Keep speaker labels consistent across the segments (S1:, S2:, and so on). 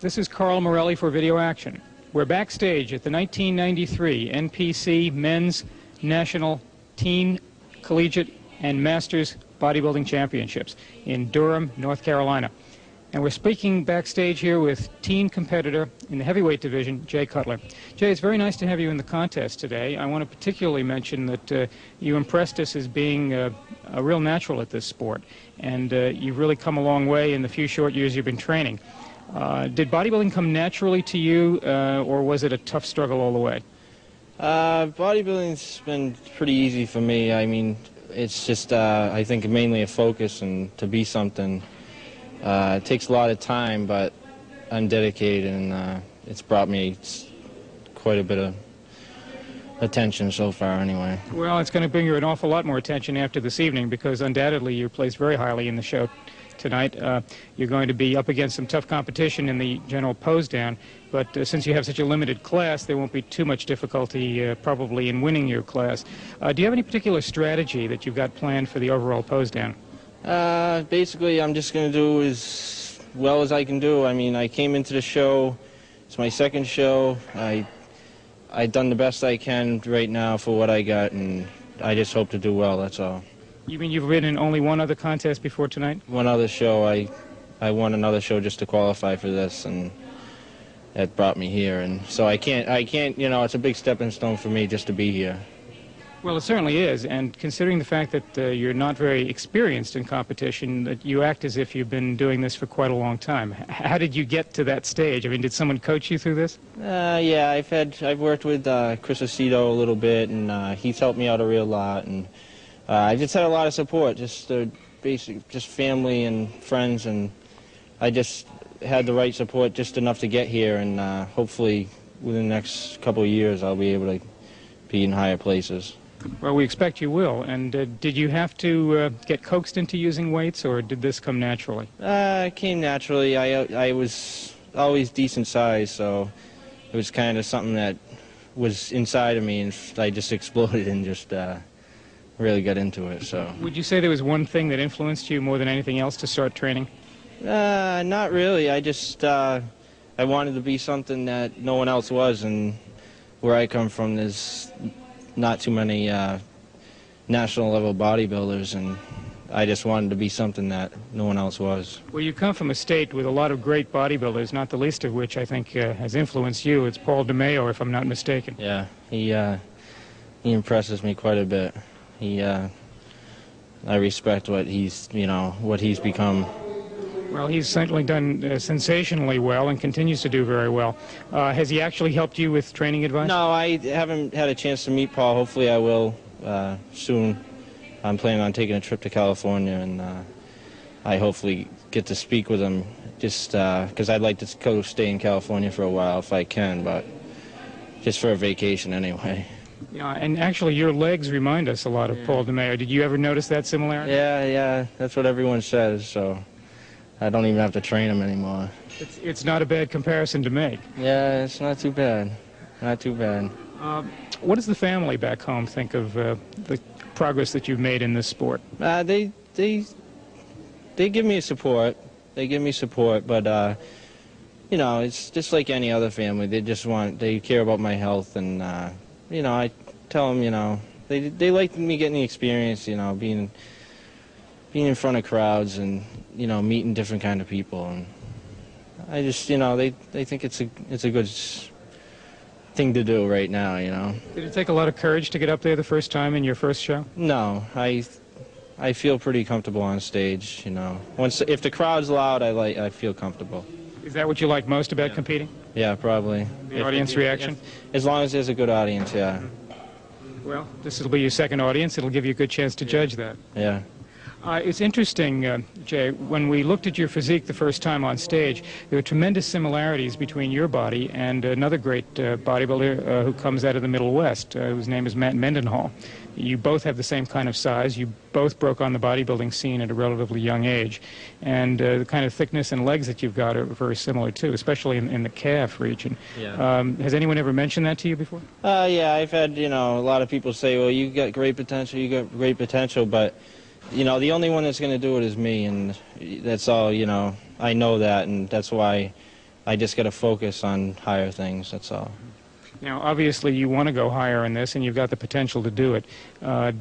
S1: This is Carl Morelli for Video Action. We're backstage at the 1993 NPC Men's National Teen, Collegiate, and Masters Bodybuilding Championships in Durham, North Carolina. And we're speaking backstage here with teen competitor in the heavyweight division, Jay Cutler. Jay, it's very nice to have you in the contest today. I want to particularly mention that you impressed us as being a real natural at this sport, and you've really come a long way in the few short years you've been training. Did bodybuilding come naturally to you, or was it a tough struggle all the way?
S2: Bodybuilding's been pretty easy for me. I mean, it's just, I think, mainly a focus and to be something. It takes a lot of time, but I'm dedicated, and it's brought me quite a bit of attention so far anyway.
S1: Well, it's going to bring you an awful lot more attention after this evening, because undoubtedly you're placed very highly in the show tonight. You're going to be up against some tough competition in the general pose down, but since you have such a limited class, there won't be too much difficulty probably in winning your class. Do you have any particular strategy that you've got planned for the overall pose down?
S2: Basically, I'm just going to do as well as I can do. I mean, I came into the show, it's my second show. I've done the best I can right now for what I got, and I just hope to do well, that's all.
S1: You mean you've been in only one other contest before tonight?
S2: One other show. I won another show just to qualify for this, and that brought me here. And so I can't, you know, it's a big stepping stone for me just to be here.
S1: Well, it certainly is, and considering the fact that you're not very experienced in competition, that you act as if you've been doing this for quite a long time. How did you get to that stage? I mean, did someone coach you through this?
S2: Yeah, I've worked with Chris Aceto a little bit, and he's helped me out a real lot, and I just had a lot of support, just family and friends, and I just had the right support, just enough to get here, and hopefully within the next couple of years I'll be able to be in higher places.
S1: Well, we expect you will. And did you have to get coaxed into using weights, or did this come naturally?
S2: It came naturally. I was always decent size, so it was kind of something that was inside of me, and I just exploded and just really got into it. So. Would
S1: you say there was one thing that influenced you more than anything else to start training?
S2: Not really. I just I wanted to be something that no one else was, and where I come from, there's not too many national level bodybuilders, and I just wanted to be something that no one else was.
S1: Well, you come from a state with a lot of great bodybuilders, not the least of which I think has influenced you. It's Paul DeMeo, if I'm not mistaken.
S2: Yeah, he impresses me quite a bit. I respect what he's become.
S1: Well, he's certainly done sensationally well and continues to do very well. Has he actually helped you with training advice?
S2: No, I haven't had a chance to meet Paul. Hopefully I will soon. I'm planning on taking a trip to California, and I hopefully get to speak with him, just because I'd like to go stay in California for a while if I can, but just for a vacation anyway.
S1: Yeah, and actually your legs remind us a lot of Paul DeMeo. Did you ever notice that similarity?
S2: Yeah, that's what everyone says, so I don't even have to train him anymore.
S1: It's not a bad comparison to make.
S2: Yeah, it's not too bad. Not too bad.
S1: What does the family back home think of the progress that you've made in this sport?
S2: They give me support. They give me support, but you know, it's just like any other family. They care about my health, and you know, I tell them, you know, they like me getting the experience, you know, being in front of crowds and, you know, meeting different kind of people, and I just, you know, they think it's a good thing to do right now, you know.
S1: Did it take a lot of courage to get up there the first time in your first show?
S2: No, I feel pretty comfortable on stage, you know. If the crowd's loud, I feel comfortable.
S1: Is that what you like most about competing?
S2: Yeah, probably.
S1: The audience reaction?
S2: As long as there's a good audience, yeah.
S1: Well, this will be your second audience. It'll give you a good chance to judge that.
S2: Yeah.
S1: It's interesting, Jay, when we looked at your physique the first time on stage, there were tremendous similarities between your body and another great bodybuilder who comes out of the Middle West, whose name is Matt Mendenhall. You both have the same kind of size. You both broke on the bodybuilding scene at a relatively young age. And the kind of thickness and legs that you've got are very similar, too, especially in the calf region.
S2: Yeah.
S1: Has anyone ever mentioned that to you before?
S2: Yeah, I've had, you know, a lot of people say, well, you got great potential, but you know, the only one that's going to do it is me, and that's all, you know. I know that, and that's why I just got to focus on higher things, that's all.
S1: Now, obviously, you want to go higher in this, and you've got the potential to do it.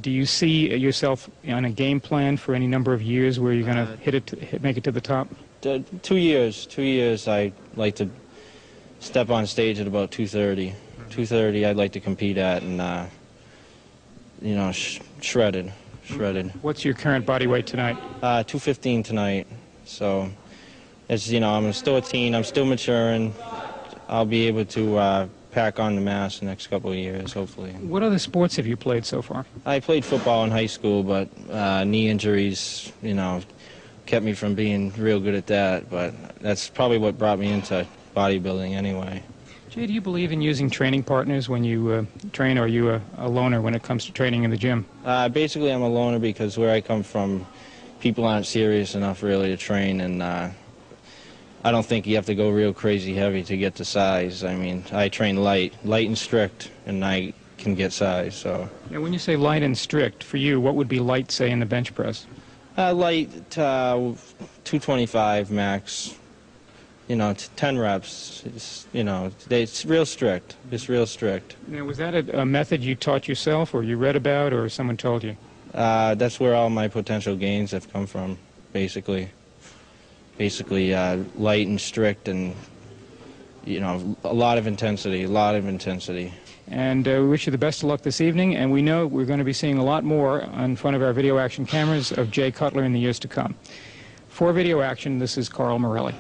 S1: Do you see yourself on a game plan for any number of years where you're going to make it to the top?
S2: 2 years. 2 years, I'd like to step on stage at about 230. 230, I'd like to compete at, and, you know, shredded.
S1: What's your current body weight tonight?
S2: 215 tonight. So, as you know, I'm still a teen. I'm still maturing. I'll be able to pack on the mass the next couple of years, hopefully.
S1: What other sports have you played so far?
S2: I played football in high school, but knee injuries, you know, kept me from being real good at that. But that's probably what brought me into bodybuilding anyway.
S1: Jay, do you believe in using training partners when you train, or are you a loner when it comes to training in the gym?
S2: Basically, I'm a loner because where I come from, people aren't serious enough really to train, and I don't think you have to go real crazy heavy to get to size. I mean, I train light and strict, and I can get size. So.
S1: Now, when you say light and strict, for you, what would be light, say, in the bench press?
S2: Light, 225 max. You know, 10 reps. You know, it's real strict. It's real strict.
S1: Now, was that a method you taught yourself, or you read about, or someone told you?
S2: That's where all my potential gains have come from, basically. Basically, light and strict, and, you know, a lot of intensity,
S1: And we wish you the best of luck this evening, and we know we're going to be seeing a lot more in front of our video action cameras of Jay Cutler in the years to come. For Video Action, this is Carl Morelli.